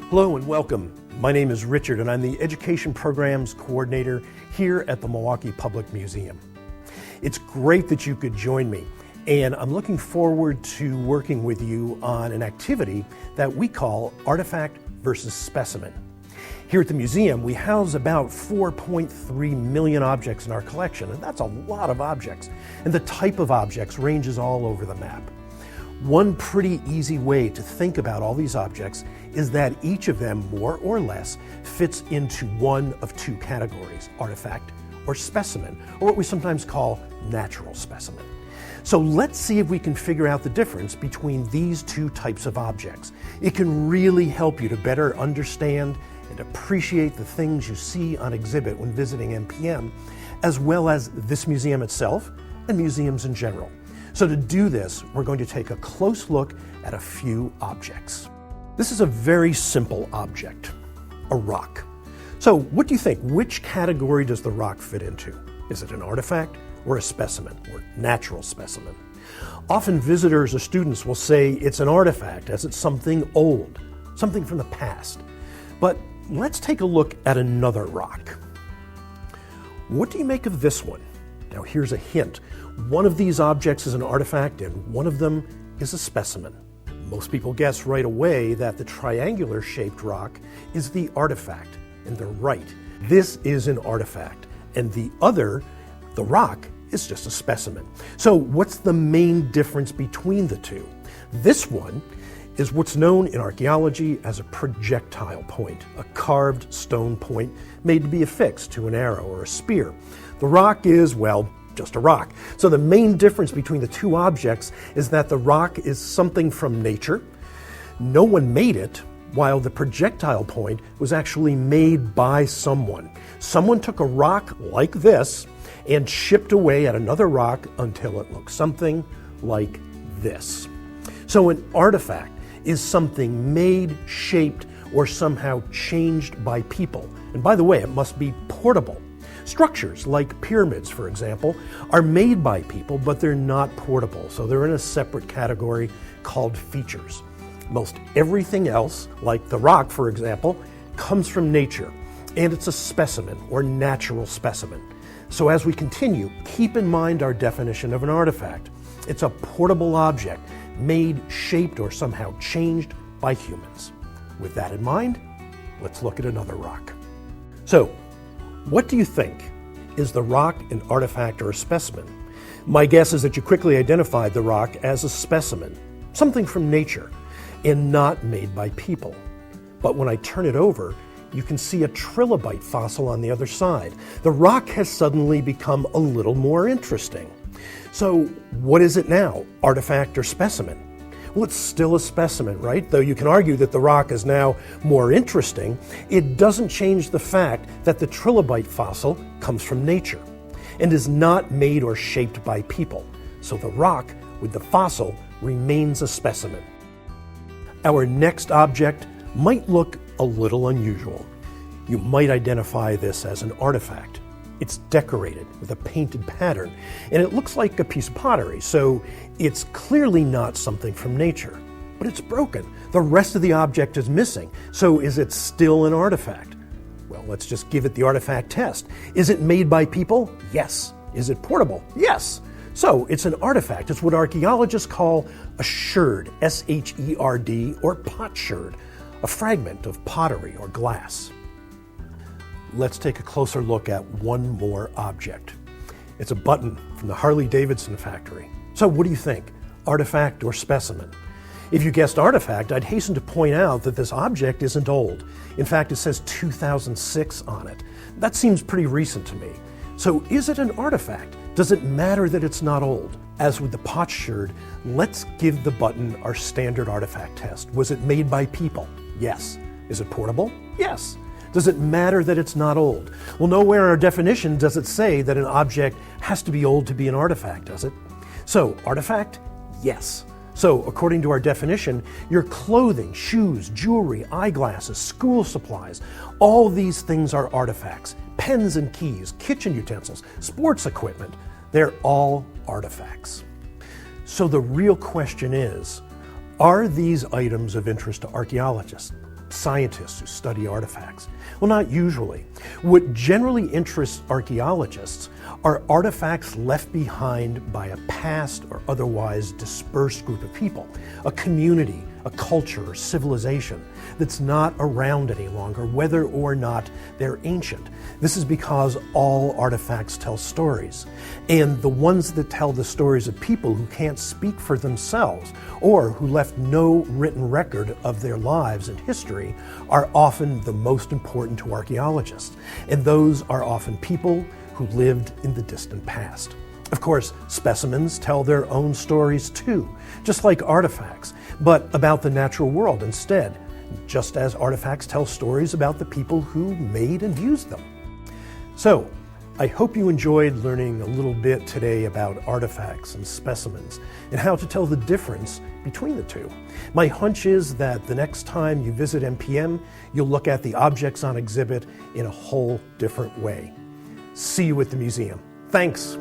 Hello and welcome. My name is Richard and I'm the Education Programs Coordinator here at the Milwaukee Public Museum. It's great that you could join me, and I'm looking forward to working with you on an activity that we call Artifact versus Specimen. Here at the museum, we house about 4.3 million objects in our collection, and that's a lot of objects. And the type of objects ranges all over the map. One pretty easy way to think about all these objects is that each of them, more or less, fits into one of two categories, artifact or specimen, or what we sometimes call natural specimen. So let's see if we can figure out the difference between these two types of objects. It can really help you to better understand and appreciate the things you see on exhibit when visiting MPM, as well as this museum itself and museums in general. So to do this, we're going to take a close look at a few objects. This is a very simple object, a rock. So what do you think? Which category does the rock fit into? Is it an artifact or a specimen, or natural specimen? Often visitors or students will say it's an artifact as it's something old, something from the past. But let's take a look at another rock. What do you make of this one? Now here's a hint. One of these objects is an artifact and one of them is a specimen. Most people guess right away that the triangular shaped rock is the artifact, and they're right. This is an artifact, and the other, the rock, is just a specimen. So what's the main difference between the two? This one is what's known in archaeology as a projectile point, a carved stone point made to be affixed to an arrow or a spear. The rock is, well, just a rock. So the main difference between the two objects is that the rock is something from nature. No one made it, while the projectile point was actually made by someone. Someone took a rock like this and chipped away at another rock until it looked something like this. So an artifact is something made, shaped, or somehow changed by people. And by the way, it must be portable. Structures like pyramids, for example, are made by people, but they're not portable, so they're in a separate category called features. Most everything else, like the rock, for example, comes from nature, and it's a specimen or natural specimen. So as we continue, keep in mind our definition of an artifact. It's a portable object made, shaped, or somehow changed by humans. With that in mind, let's look at another rock. So, what do you think? Is the rock an artifact or a specimen? My guess is that you quickly identified the rock as a specimen, something from nature, and not made by people. But when I turn it over, you can see a trilobite fossil on the other side. The rock has suddenly become a little more interesting. So what is it now, artifact or specimen? Well, it's still a specimen, right? Though you can argue that the rock is now more interesting, it doesn't change the fact that the trilobite fossil comes from nature and is not made or shaped by people. So the rock with the fossil remains a specimen. Our next object might look a little unusual. You might identify this as an artifact. It's decorated with a painted pattern, and it looks like a piece of pottery, so it's clearly not something from nature. But it's broken. The rest of the object is missing, so is it still an artifact? Well, let's just give it the artifact test. Is it made by people? Yes. Is it portable? Yes. So it's an artifact. It's what archaeologists call a sherd, S-H-E-R-D, or potsherd, a fragment of pottery or glass. Let's take a closer look at one more object. It's a button from the Harley-Davidson factory. So what do you think? Artifact or specimen? If you guessed artifact, I'd hasten to point out that this object isn't old. In fact, it says 2006 on it. That seems pretty recent to me. So is it an artifact? Does it matter that it's not old? As with the potsherd, let's give the button our standard artifact test. Was it made by people? Yes. Is it portable? Yes. Does it matter that it's not old? Well, nowhere in our definition does it say that an object has to be old to be an artifact, does it? So, artifact? Yes. So, according to our definition, your clothing, shoes, jewelry, eyeglasses, school supplies, all these things are artifacts. Pens and keys, kitchen utensils, sports equipment, they're all artifacts. So the real question is, are these items of interest to archaeologists? scientists who study artifacts? Well, not usually. What generally interests archaeologists are artifacts left behind by a past or otherwise dispersed group of people, a community, a culture, or civilization that's not around any longer, whether or not they're ancient. This is because all artifacts tell stories, and the ones that tell the stories of people who can't speak for themselves or who left no written record of their lives and history are often the most important to archaeologists, and those are often people who lived in the distant past. Of course, specimens tell their own stories too, just like artifacts, but about the natural world instead, just as artifacts tell stories about the people who made and used them. So, I hope you enjoyed learning a little bit today about artifacts and specimens and how to tell the difference between the two. My hunch is that the next time you visit MPM, you'll look at the objects on exhibit in a whole different way. See you at the museum. Thanks.